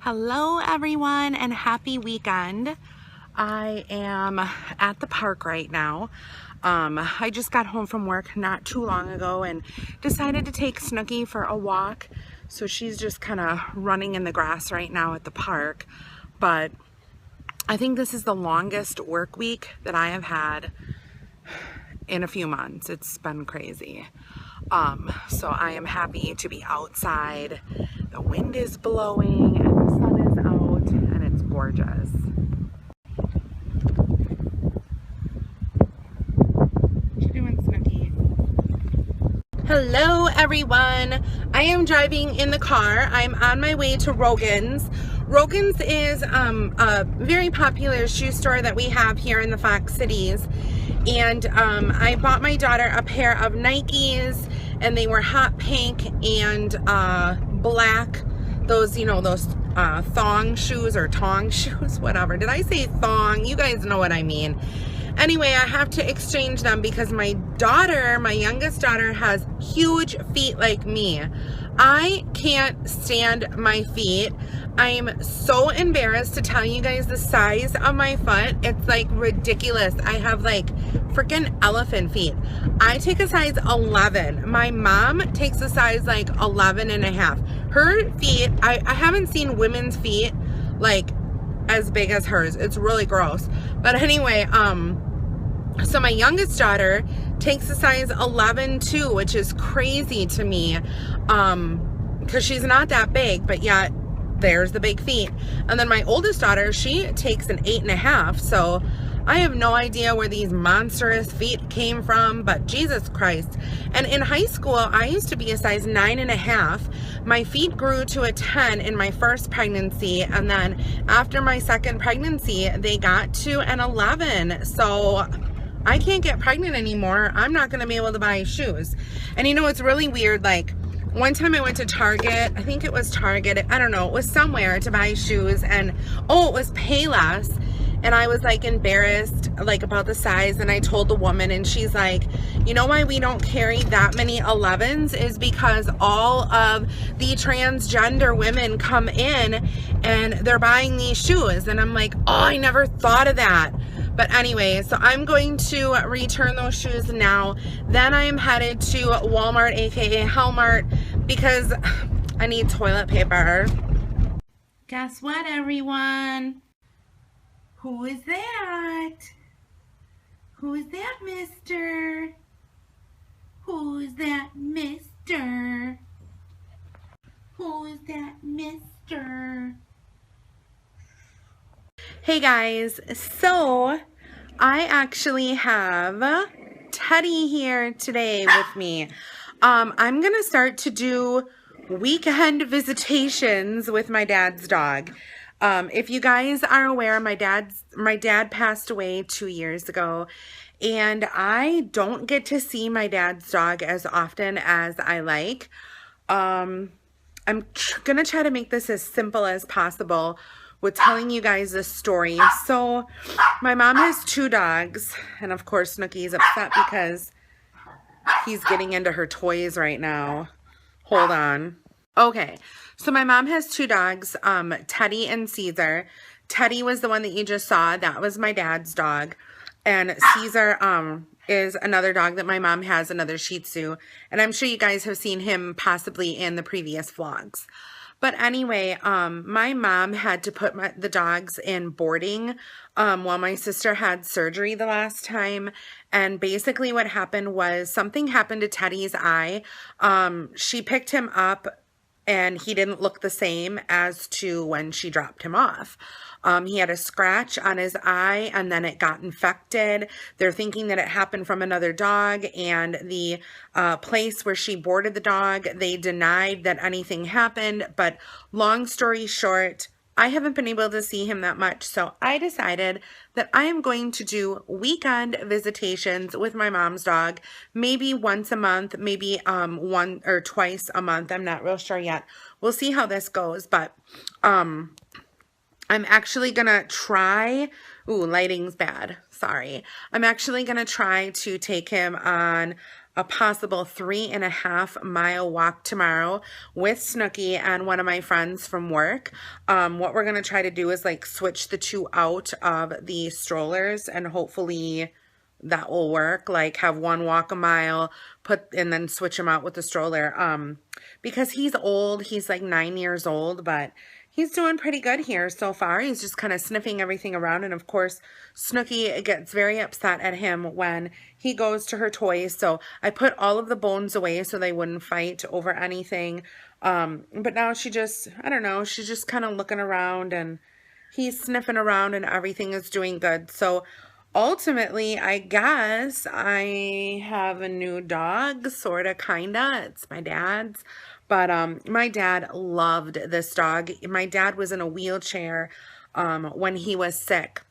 Hello everyone and happy weekend. I am at the park right now. I just got home from work not too long ago and decided to take Snookie for a walk. So she's just kind of running in the grass right now at the park. But I think this is the longest work week that I have had in a few months. It's been crazy. So I am happy to be outside. The wind is blowing and the sun is out and it's gorgeous. What you doing, Snookie? Hello everyone. I am driving in the car. I'm on my way to Rogan's. Rogan's is a very popular shoe store that we have here in the Fox Cities. And I bought my daughter a pair of Nikes, and they were hot pink and black. Those, you know, those thong shoes or tong shoes, whatever. Did I say thong? You guys know what I mean. Anyway, I have to exchange them because my daughter, my youngest daughter, has huge feet like me. I can't stand my feet. I'm so embarrassed to tell you guys the size of my foot. It's like ridiculous. I have like freaking elephant feet. I take a size 11. My mom takes a size like 11 and a half. Her feet, I haven't seen women's feet like as big as hers. It's really gross. But anyway, so my youngest daughter takes a size 11 too, which is crazy to me, because she's not that big, but yet there's the big feet. And then my oldest daughter, she takes an 8.5. So I have no idea where these monstrous feet came from, but Jesus Christ. And in high school, I used to be a size 9.5. My feet grew to a 10 in my first pregnancy. And then after my second pregnancy, they got to an 11. So I can't get pregnant anymore. I'm not going to be able to buy shoes. And you know, it's really weird. Like, one time I went to Target, I think it was Target, I don't know, it was somewhere to buy shoes, and oh, it was Payless, and I was like embarrassed like about the size, and I told the woman, and she's like, you know why we don't carry that many 11s is because all of the transgender women come in and they're buying these shoes. And I'm like, oh, I never thought of that. But anyway, so I'm going to return those shoes now. Then I am headed to Walmart, aka Hellmart, because I need toilet paper. Guess what, everyone? Who is that? Who is that, mister? Who is that, mister? Who is that, mister? Hey guys, so I actually have Teddy here today with me. I'm gonna start to do weekend visitations with my dad's dog. If you guys are aware, my dad passed away 2 years ago, and I don't get to see my dad's dog as often as I like. I'm gonna try to make this as simple as possible with telling you guys this story. So my mom has 2 dogs, and of course Snookie's upset because he's getting into her toys right now. Hold on. Okay, so my mom has 2 dogs, Teddy and Caesar. Teddy was the one that you just saw. That was my dad's dog. And Caesar is another dog that my mom has, another Shih Tzu. And I'm sure you guys have seen him possibly in the previous vlogs. But anyway, my mom had to put the dogs in boarding while my sister had surgery the last time. And basically what happened was something happened to Teddy's eye. She picked him up and he didn't look the same as to when she dropped him off. He had a scratch on his eye and then it got infected. They're thinking that it happened from another dog, and the place where she boarded the dog, they denied that anything happened. But long story short, I haven't been able to see him that much, so I decided that I am going to do weekend visitations with my mom's dog, maybe once a month, maybe one or twice a month. I'm not real sure yet. We'll see how this goes, but I'm actually gonna try, ooh, lighting's bad, sorry. I'm actually gonna try to take him on a possible 3.5 mile walk tomorrow with Snookie and one of my friends from work. What we're going to try to do is like switch the two out of the strollers, and hopefully that will work. Like have one walk a mile, and then switch him out with the stroller. Because he's old, he's like 9 years old, but he's doing pretty good here so far. He's just kind of sniffing everything around. And of course, Snookie gets very upset at him when he goes to her toys. So I put all of the bones away so they wouldn't fight over anything. But now she just, I don't know, she's just kind of looking around and he's sniffing around and everything is doing good. So ultimately, I guess I have a new dog, sort of, kind of. It's my dad's. But my dad loved this dog. My dad was in a wheelchair when he was sick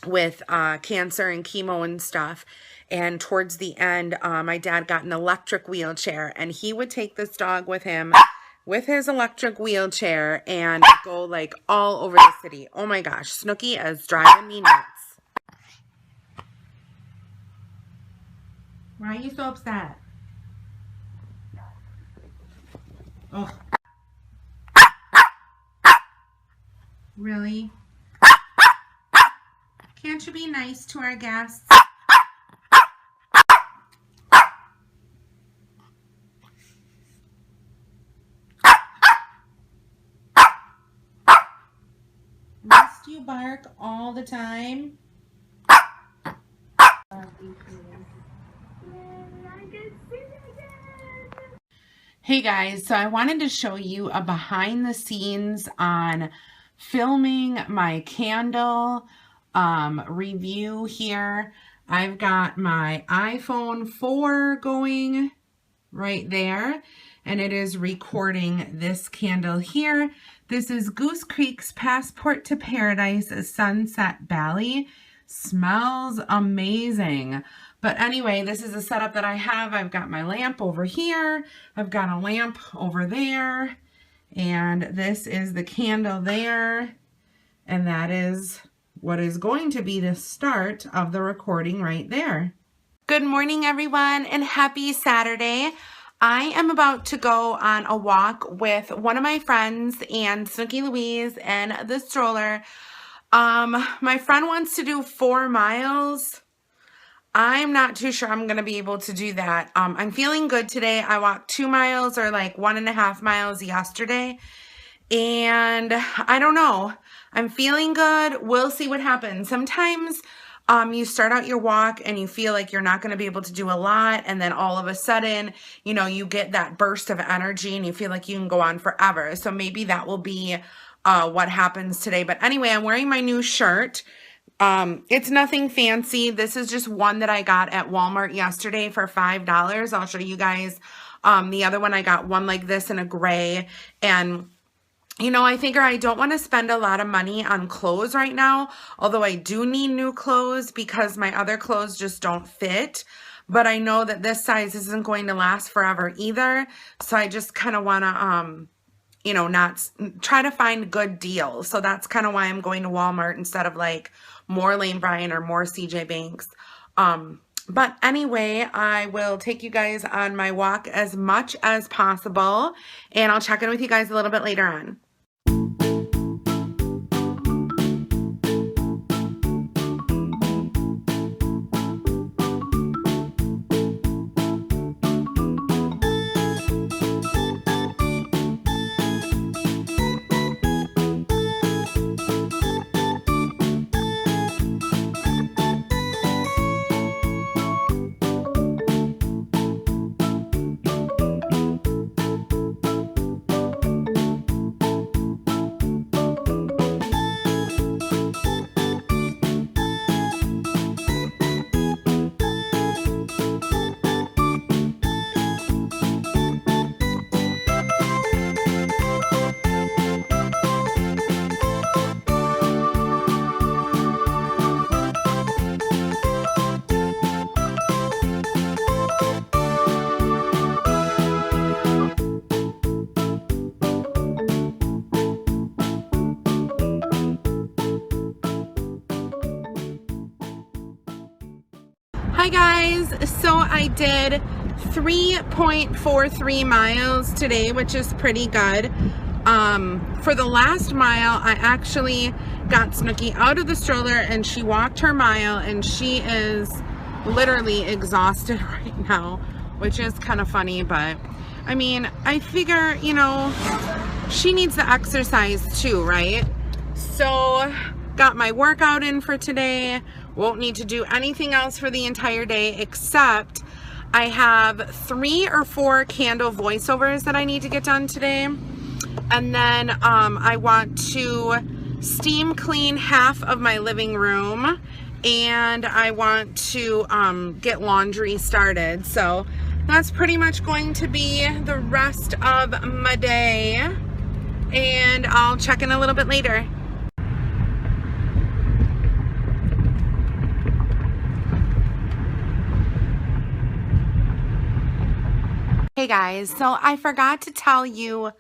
with cancer and chemo and stuff. And towards the end, my dad got an electric wheelchair, and he would take this dog with him with his electric wheelchair and go like all over the city. Oh my gosh, Snookie is driving me nuts. Why are you so upset? Oh. Really? Can't you be nice to our guests? Must you bark all the time? Hey guys, so I wanted to show you a behind the scenes on filming my candle review here. I've got my iPhone 4 going right there, and it is recording this candle here. This is Goose Creek's Passport to Paradise Sunset Valley. Smells amazing. But anyway, this is a setup that I have. I've got my lamp over here. I've got a lamp over there. And this is the candle there. And that is what is going to be the start of the recording right there. Good morning, everyone, and happy Saturday. I am about to go on a walk with one of my friends and Snookie Louise and the stroller. My friend wants to do 4 miles. I'm not too sure I'm going to be able to do that. I'm feeling good today. I walked 2 miles or like 1.5 miles yesterday. And I don't know. I'm feeling good. We'll see what happens. Sometimes you start out your walk and you feel like you're not going to be able to do a lot. And then all of a sudden, you know, you get that burst of energy and you feel like you can go on forever. So maybe that will be what happens today. But anyway, I'm wearing my new shirt. It's nothing fancy. This is just one that I got at Walmart yesterday for $5. I'll show you guys the other one. I got one like this in a gray. And you know, I figure I don't want to spend a lot of money on clothes right now, although I do need new clothes because my other clothes just don't fit. But I know that this size isn't going to last forever either. So I just kind of want to, you know, not try to find good deals. So that's kind of why I'm going to Walmart instead of like more Lane Bryant or more CJ Banks. But anyway, I will take you guys on my walk as much as possible, and I'll check in with you guys a little bit later on. Hi guys, so I did 3.43 miles today, which is pretty good. For the last mile, I actually got Snookie out of the stroller and she walked her mile, and she is literally exhausted right now, which is kind of funny, but I mean, I figure, you know, she needs the exercise too, right? So got my workout in for today. Won't need to do anything else for the entire day, except I have 3 or 4 candle voiceovers that I need to get done today. And then I want to steam clean half of my living room, and I want to get laundry started. So that's pretty much going to be the rest of my day, and I'll check in a little bit later. Hey guys, so I forgot to tell you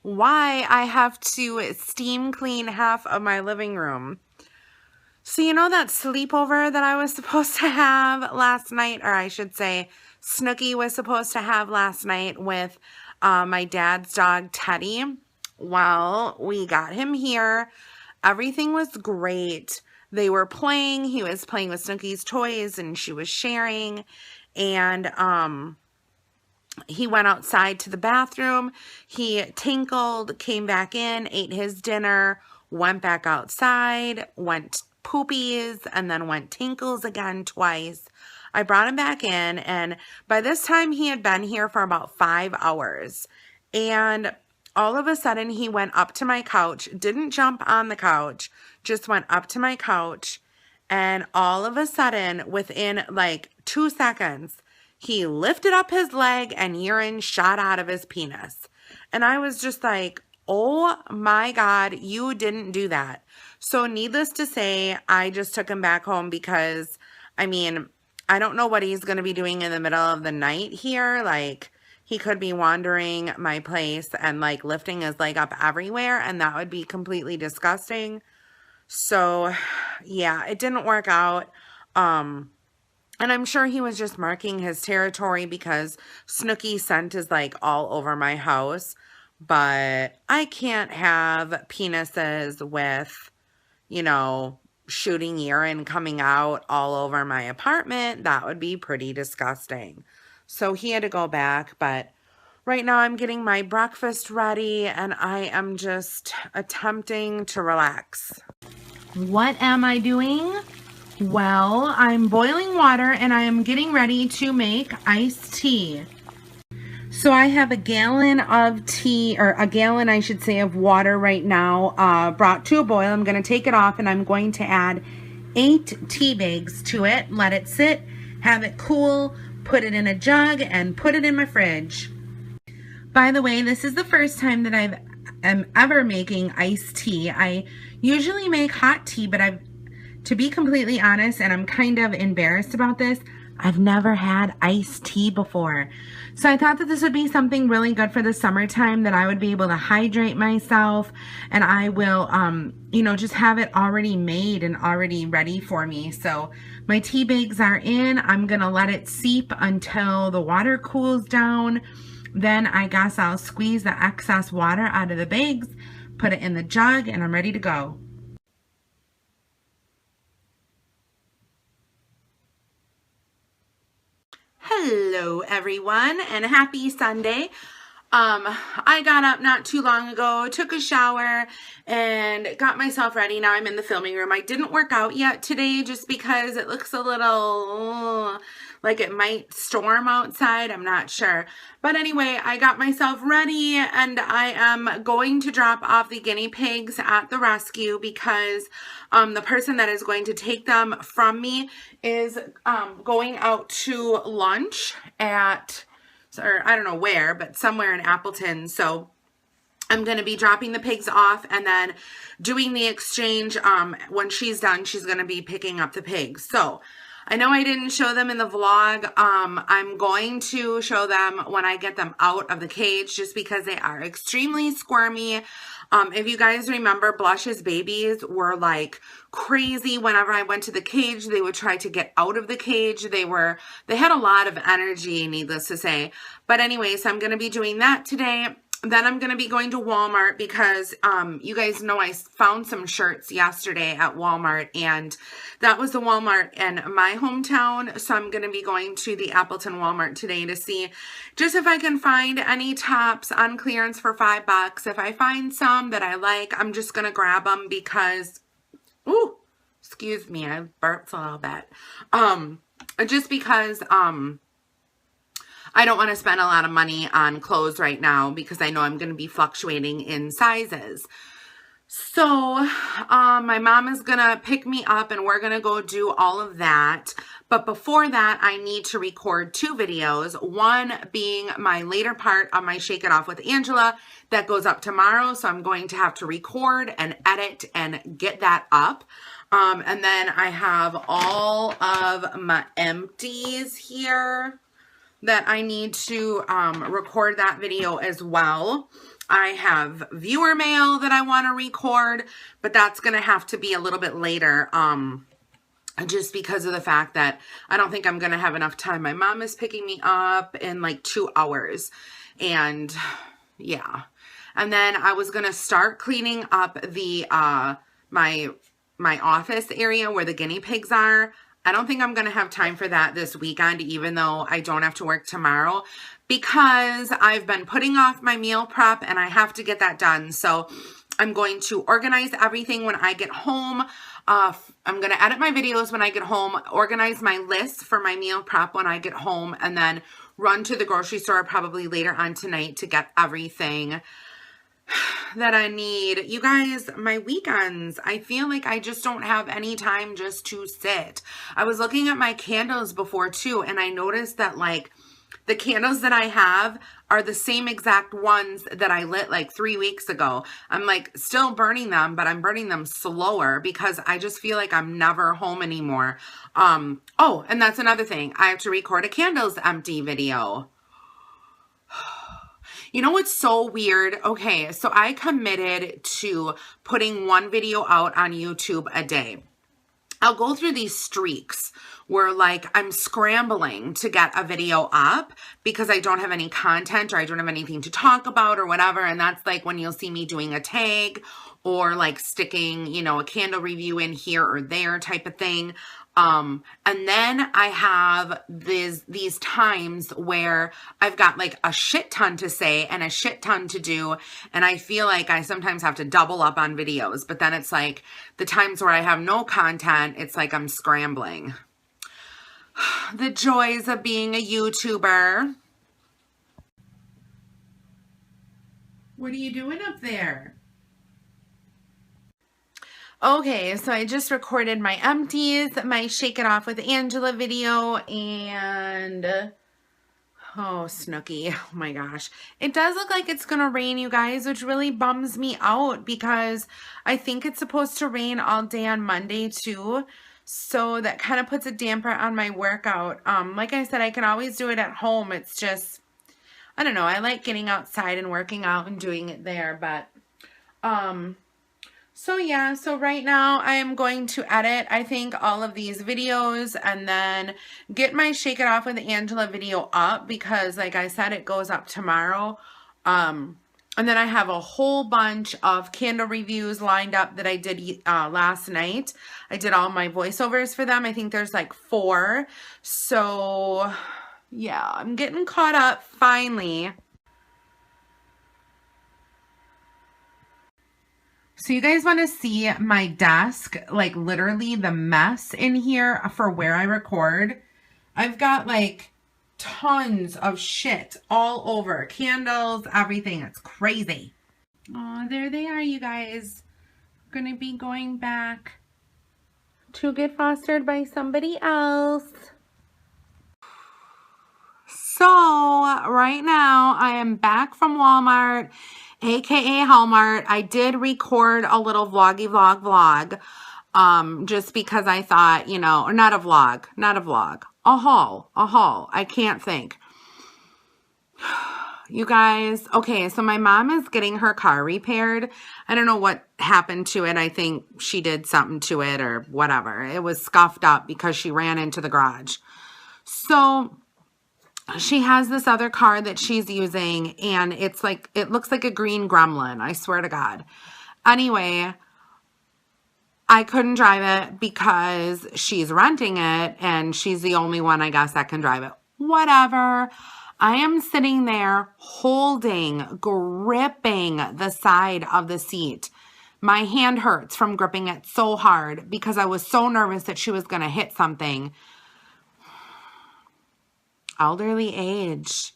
why I have to steam clean half of my living room. So you know that sleepover that I was supposed to have last night, or I should say Snookie was supposed to have last night with my dad's dog Teddy? Well, we got him here. Everything was great. They were playing. He was playing with Snookie's toys and she was sharing. And he went outside to the bathroom. He tinkled, came back in, ate his dinner, went back outside, went poopies, and then went tinkles again twice. I brought him back in, and by this time he had been here for about 5 hours. And all of a sudden he went up to my couch, didn't jump on the couch, just went up to my couch. And all of a sudden, within like 2 seconds, he lifted up his leg and urine shot out of his penis. And I was just like, oh my God, you didn't do that. So needless to say, I just took him back home because, I mean, I don't know what he's going to be doing in the middle of the night here. Like, he could be wandering my place and like lifting his leg up everywhere, and that would be completely disgusting. So yeah, it didn't work out. And I'm sure he was just marking his territory because Snookie scent is like all over my house. But I can't have penises with, you know, shooting urine coming out all over my apartment. That would be pretty disgusting. So he had to go back. But right now I'm getting my breakfast ready and I am just attempting to relax. What am I doing? Well, I'm boiling water and I am getting ready to make iced tea. So I have a gallon of tea, or a gallon I should say of water right now, brought to a boil. I'm going to take it off and I'm going to add 8 tea bags to it, let it sit, have it cool, put it in a jug and put it in my fridge. By the way, this is the first time that I am ever making iced tea. I usually make hot tea, but to be completely honest, and I'm kind of embarrassed about this, I've never had iced tea before. So I thought that this would be something really good for the summertime, that I would be able to hydrate myself, and I will, you know, just have it already made and already ready for me. So my tea bags are in. I'm going to let it seep until the water cools down. Then I guess I'll squeeze the excess water out of the bags, put it in the jug, and I'm ready to go. Hello everyone and happy Sunday. I got up not too long ago, took a shower and got myself ready. Now I'm in the filming room. I didn't work out yet today just because it looks a little like it might storm outside. I'm not sure. But anyway, I got myself ready and I am going to drop off the guinea pigs at the rescue because the person that is going to take them from me is going out to lunch at, or I don't know where, but somewhere in Appleton. So I'm going to be dropping the pigs off and then doing the exchange. When she's done, she's going to be picking up the pigs. So I know I didn't show them in the vlog. I'm going to show them when I get them out of the cage just because they are extremely squirmy. If you guys remember, Blush's babies were like crazy. Whenever I went to the cage, they would try to get out of the cage. They had a lot of energy, needless to say. But anyways, I'm going to be doing that today. Then I'm going to be going to Walmart because you guys know I found some shirts yesterday at Walmart, and that was the Walmart in my hometown. So I'm going to be going to the Appleton Walmart today to see just if I can find any tops on clearance for $5. If I find some that I like, I'm just going to grab them because, ooh, excuse me, I burped a little bit. Just because, I don't want to spend a lot of money on clothes right now because I know I'm going to be fluctuating in sizes. So, my mom is going to pick me up and we're going to go do all of that. But before that, I need to record 2 videos. One being my later part of my Shake It Off with Angela that goes up tomorrow. So I'm going to have to record and edit and get that up. And then I have all of my empties here that I need to record that video as well. I have viewer mail that I want to record, but that's going to have to be a little bit later just because of the fact that I don't think I'm going to have enough time. My mom is picking me up in like 2 hours, and yeah. And then I was going to start cleaning up the my office area where the guinea pigs are. I don't think I'm going to have time for that this weekend, even though I don't have to work tomorrow, because I've been putting off my meal prep and I have to get that done. So I'm going to organize everything when I get home. I'm going to edit my videos when I get home, organize my list for my meal prep when I get home, and then run to the grocery store probably later on tonight to get everything that I need. You guys, my weekends, I feel like I just don't have any time just to sit. I was looking at my candles before too, and I noticed that like the candles that I have are the same exact ones that I lit like 3 weeks ago. I'm like still burning them, but I'm burning them slower because I just feel like I'm never home anymore. Oh, and that's another thing. I have to record a candles empty video. You know what's so weird? Okay, so I committed to putting 1 video out on YouTube a day. I'll go through these streaks where like I'm scrambling to get a video up because I don't have any content or I don't have anything to talk about or whatever. And that's like when you'll see me doing a tag or like sticking, you know, a candle review in here or there type of thing. And then I have these times where I've got like a shit ton to say and a shit ton to do. And I feel like I sometimes have to double up on videos, but then it's like the times where I have no content, it's like I'm scrambling. The joys of being a YouTuber. What are you doing up there? Okay, so I just recorded my empties, my Shake It Off with Angela video, and oh, Snookie, oh my gosh. It does look like it's going to rain, you guys, which really bums me out because I think it's supposed to rain all day on Monday too. So that kind of puts a damper on my workout. Like I said, I can always do it at home. It's just, I don't know, I like getting outside and working out and doing it there, but so yeah, so right now I am going to edit, I think, all of these videos and then get my Shake It Off with Angela video up because, like I said, it goes up tomorrow. And then I have a whole bunch of candle reviews lined up that I did last night. I did all my voiceovers for them. I think there's like 4. So yeah, I'm getting caught up finally. So you guys want to see my desk, like literally the mess in here for where I record. I've got like tons of shit all over. Candles, everything. It's crazy. Oh, there they are, you guys. I'm going to be going back to get fostered by somebody else. So right now I am back from Walmart, aka Hallmart. I did record a little vlog. just because I thought, you know, or not a vlog, a haul, I can't think. You guys, okay, so my mom is getting her car repaired. I don't know what happened to it. I think she did something to it or whatever. It was scuffed up because she ran into the garage. So she has this other car that she's using, and it's like, it looks like a green gremlin, I swear to God. Anyway, I couldn't drive it because she's renting it, and she's the only one, I guess, that can drive it. Whatever. I am sitting there gripping the side of the seat. My hand hurts from gripping it so hard because I was so nervous that she was going to hit something. Elderly age.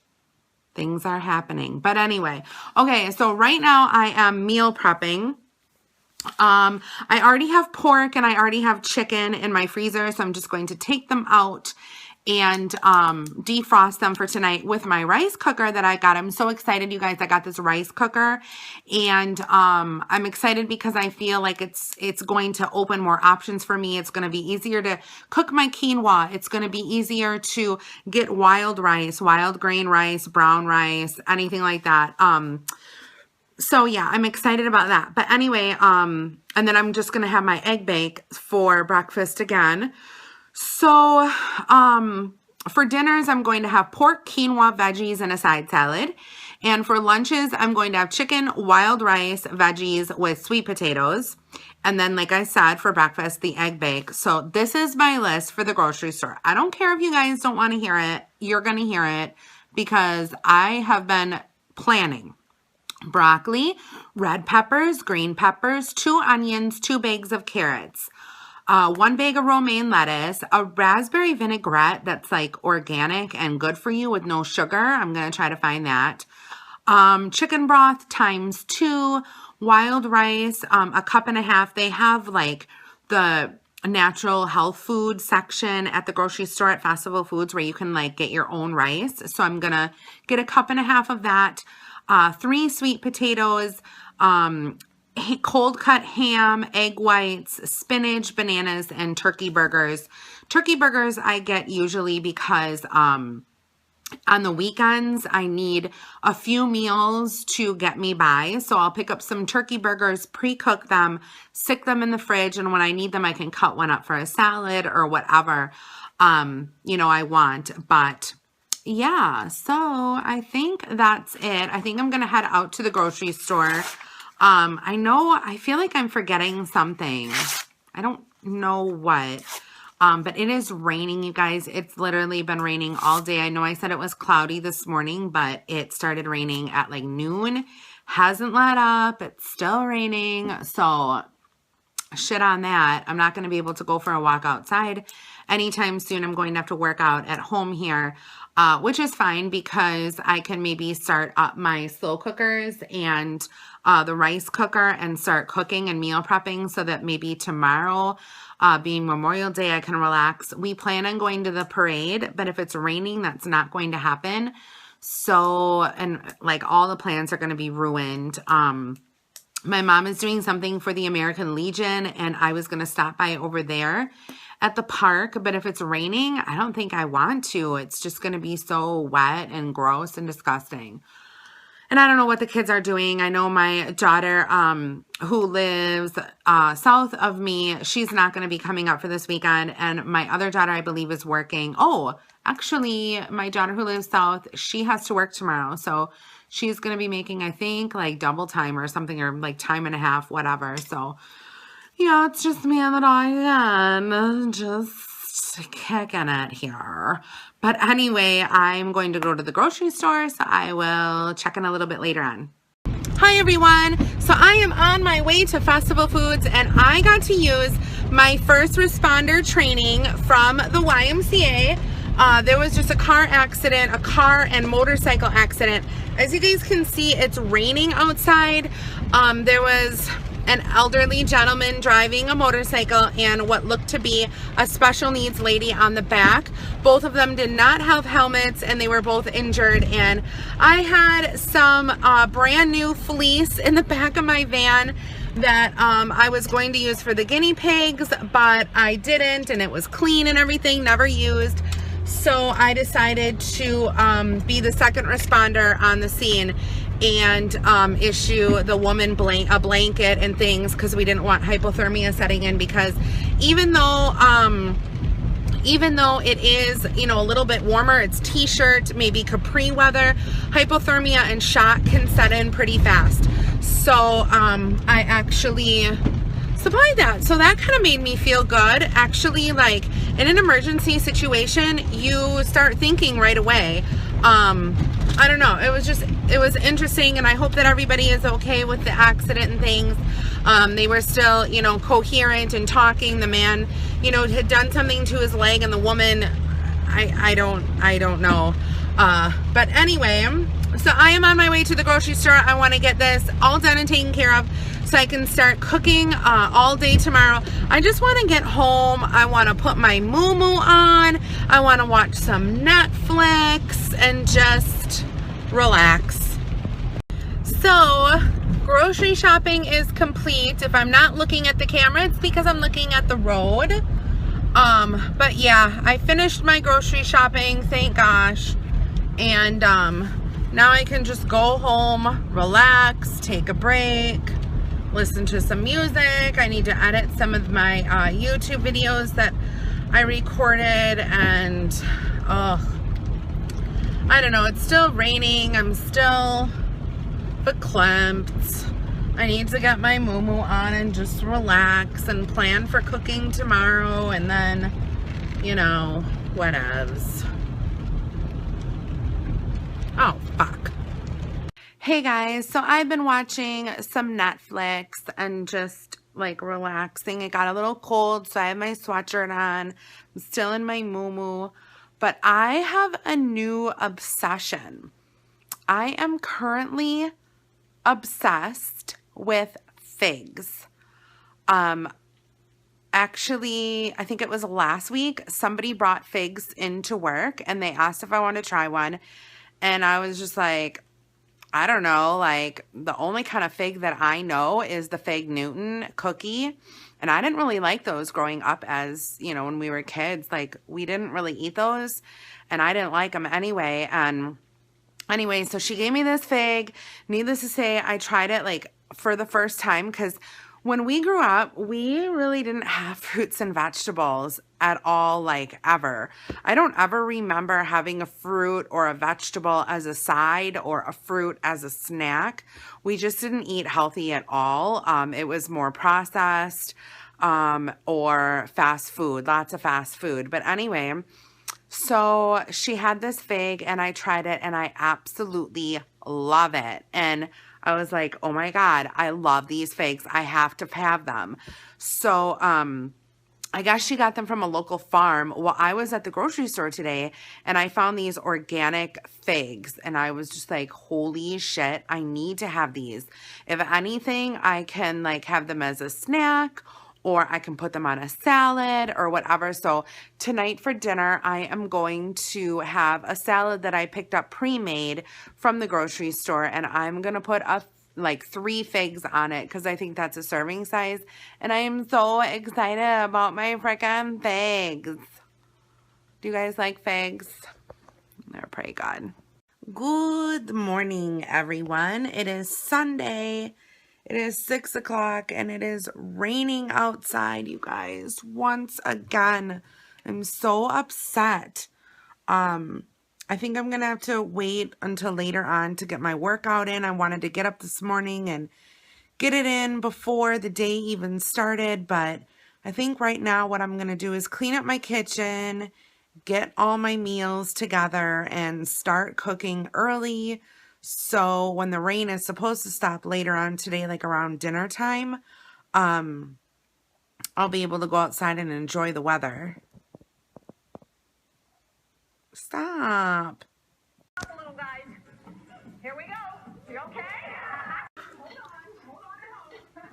Things are happening. But anyway, okay, so right now I am meal prepping. I already have pork and I already have chicken in my freezer, so I'm just going to take them out and defrost them for tonight with my rice cooker that I got. I'm so excited, you guys. I got this rice cooker, and I'm excited because I feel like it's going to open more options for me. It's going to be easier to cook my quinoa. It's going to be easier to get wild rice, wild grain rice, brown rice, anything like that. So yeah, I'm excited about that. But anyway, and then I'm just going to have my egg bake for breakfast again. So, for dinners, I'm going to have pork, quinoa, veggies, and a side salad. And for lunches, I'm going to have chicken, wild rice, veggies with sweet potatoes. And then, like I said, for breakfast, the egg bake. So this is my list for the grocery store. I don't care if you guys don't want to hear it. You're going to hear it because I have been planning. Broccoli, red peppers, green peppers, 2 onions, 2 bags of carrots. 1 bag of romaine lettuce, a raspberry vinaigrette that's like organic and good for you with no sugar. I'm going to try to find that. Chicken broth times 2, wild rice, a cup and a half. They have like the natural health food section at the grocery store at Festival Foods where you can like get your own rice. So I'm going to get a cup and a half of that. 3 sweet potatoes, cold cut ham, egg whites, spinach, bananas, and turkey burgers. Turkey burgers I get usually because on the weekends I need a few meals to get me by. So I'll pick up some turkey burgers, pre-cook them, stick them in the fridge, and when I need them I can cut one up for a salad or whatever you know I want. But yeah, so I think that's it. I think I'm gonna head out to the grocery store. I feel like I'm forgetting something. I don't know what, but it is raining, you guys. It's literally been raining all day. I know I said it was cloudy this morning, but it started raining at like noon. Hasn't let up. It's still raining. So shit on that. I'm not going to be able to go for a walk outside anytime soon. I'm going to have to work out at home here, which is fine because I can maybe start up my slow cookers and the rice cooker and start cooking and meal prepping so that maybe tomorrow, being Memorial Day, I can relax. We plan on going to the parade, but if it's raining, that's not going to happen. So, and like all the plans are going to be ruined. My mom is doing something for the American Legion, and I was going to stop by over there at the park, but if it's raining, I don't think I want to. It's just going to be so wet and gross and disgusting. And I don't know what the kids are doing. I know my daughter, who lives south of me, she's not going to be coming up for this weekend. And my other daughter, I believe, is working. Oh, actually, my daughter who lives south, she has to work tomorrow. So she's going to be making, I think, like double time or something, or like time and a half, whatever. So, yeah, it's just me and the dog, just kicking it here. But anyway, I'm going to go to the grocery store, so I will check in a little bit later on. Hi everyone. So I am on my way to Festival Foods, and I got to use my first responder training from the YMCA. There was just a car and motorcycle accident. As you guys can see, it's raining outside. There was an elderly gentleman driving a motorcycle and what looked to be a special needs lady on the back. Both of them did not have helmets, and they were both injured. And I had some brand new fleece in the back of my van. that I was going to use for the guinea pigs, but I didn't, and it was clean and everything, never used. So I decided to be the second responder on the scene and issue the woman a blanket and things, because we didn't want hypothermia setting in, because even though it is, you know, a little bit warmer, it's t-shirt, maybe capri weather, hypothermia and shock can set in pretty fast. So I actually supplied that. So that kind of made me feel good. Actually, like, in an emergency situation, you start thinking right away. I don't know. It was interesting, and I hope that everybody is okay with the accident and things. They were still, you know, coherent and talking. The man, you know, had done something to his leg, and the woman, I don't know. But anyway, so I am on my way to the grocery store. I want to get this all done and taken care of so I can start cooking all day tomorrow. I just want to get home. I want to put my moo-moo on. I want to watch some Netflix and just relax. So grocery shopping is complete. If I'm not looking at the camera, it's because I'm looking at the road. But yeah, I finished my grocery shopping, thank gosh. And now I can just go home, relax, take a break, listen to some music. I need to edit some of my YouTube videos that I recorded, and I don't know, it's still raining. I'm still verklempt. I need to get my moo-moo on and just relax and plan for cooking tomorrow, and then, you know, whatevs. Oh, fuck. Hey guys, so I've been watching some Netflix and just like relaxing. It got a little cold, so I have my sweatshirt on. I'm still in my moo-moo, but I have a new obsession. I am currently obsessed with figs. Actually, I think it was last week, somebody brought figs into work and they asked if I wanted to try one. And I was just like, I don't know, like the only kind of fig that I know is the fig Newton cookie. And I didn't really like those growing up, as, you know, when we were kids. Like, we didn't really eat those, and I didn't like them anyway. And anyway, so she gave me this fig. Needless to say, I tried it like for the first time, because when we grew up, we really didn't have fruits and vegetables at all, like ever. I don't ever remember having a fruit or a vegetable as a side or a fruit as a snack. We just didn't eat healthy at all. It was more processed or fast food, lots of fast food. But anyway, so she had this fig and I tried it and I absolutely love it. And I was like, oh my God, I love these figs. I have to have them. So, I guess she got them from a local farm. Well, I was at the grocery store today and I found these organic figs and I was just like, holy shit, I need to have these. If anything, I can like have them as a snack, or I can put them on a salad or whatever. So tonight for dinner, I am going to have a salad that I picked up pre-made from the grocery store, and I'm going to put like 3 figs on it because I think that's a serving size. And I am so excited about my frickin' figs. Do you guys like figs? They're pretty good. Good morning, everyone. It is Sunday. It is 6 o'clock and it is raining outside, you guys, once again. I'm so upset. I think I'm going to have to wait until later on to get my workout in. I wanted to get up this morning and get it in before the day even started, but I think right now what I'm going to do is clean up my kitchen, get all my meals together, and start cooking early. So when the rain is supposed to stop later on today, like around dinner time, I'll be able to go outside and enjoy the weather. Stop. Little guys. Here we go. You okay? Hold on.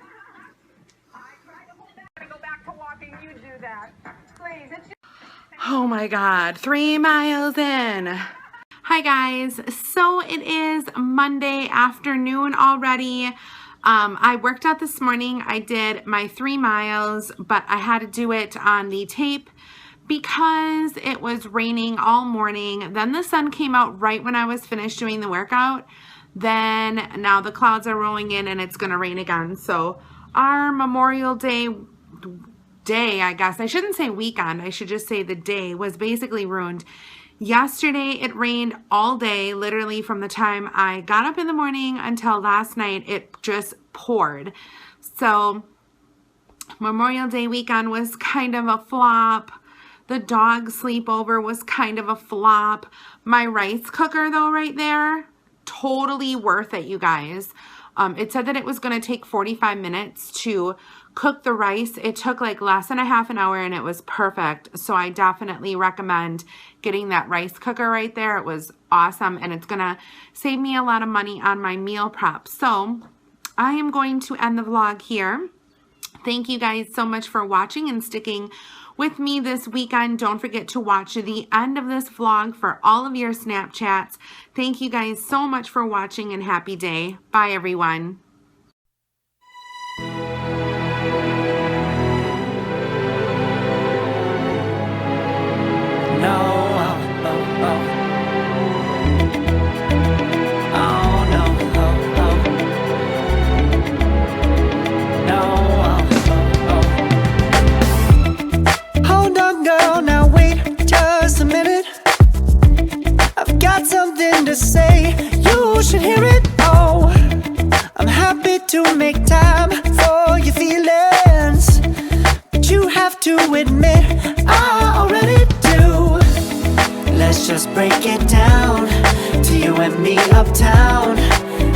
I tried to hold back. Go back to walking. You do that. Please. It's Oh my God. 3 miles in. Hi guys, so it is Monday afternoon already. I worked out this morning. I did my 3 miles, but I had to do it on the tape because it was raining all morning. Then the sun came out right when I was finished doing the workout. Then now the clouds are rolling in and it's going to rain again. So our Memorial Day, I guess, I shouldn't say weekend, I should just say the day, was basically ruined. Yesterday it rained all day, literally from the time I got up in the morning until last night. It just poured. So Memorial Day weekend was kind of a flop. The dog sleepover was kind of a flop. My rice cooker though right there, totally worth it, you guys. It said that it was going to take 45 minutes to cook the rice. It took like less than a half an hour and it was perfect. So I definitely recommend getting that rice cooker right there. It was awesome and it's going to save me a lot of money on my meal prep. So I am going to end the vlog here. Thank you guys so much for watching and sticking with me this weekend. Don't forget to watch the end of this vlog for all of your Snapchats. Thank you guys so much for watching and happy day. Bye everyone. Something to say, you should hear it. Oh, I'm happy to make time for your feelings, but you have to admit I already do. Let's just break it down to you and me uptown,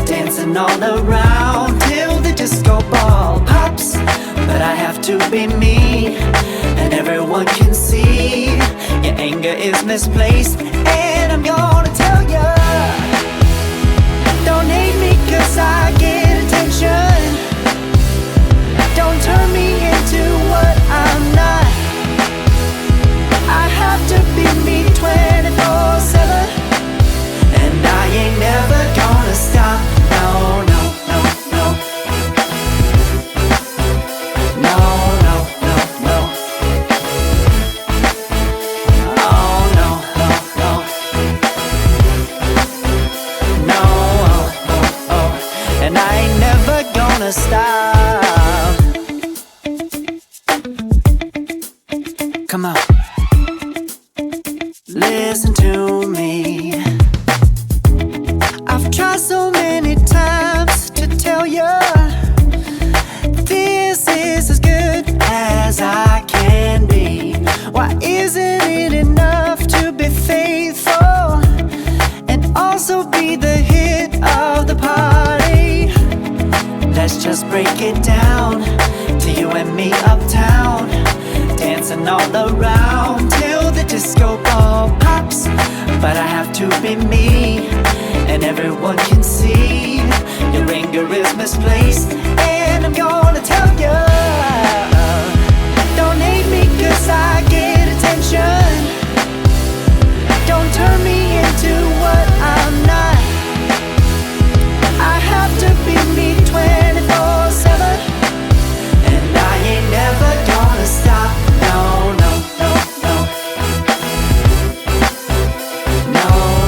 dancing all around till the disco ball pops. But I have to be me, and everyone can see your anger is misplaced. And I'm gonna tell ya, don't hate me cause I get attention. Don't turn me into what I'm not. I have to be me 24/7, and I ain't never gonna stop. No, no, no, no. No, no, no, no. Oh, no, no, no. No, oh, oh, oh. And I ain't never gonna stop. Come on. Listen to me. I've tried so many times to tell you this is as good as I can be. Why isn't it enough to be faithful and also be the hit of the party? Let's just break it down to you and me uptown, dancing all around till the disco ball pops. But I have to be me, and everyone can see your anger is misplaced. And I'm gonna tell ya, don't hate me cause I get attention. Don't turn me into what I'm not. I have to be me 24/7, and I ain't never gonna stop. No, no, no, no. No,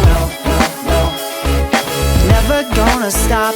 no, no, no. Never gonna stop.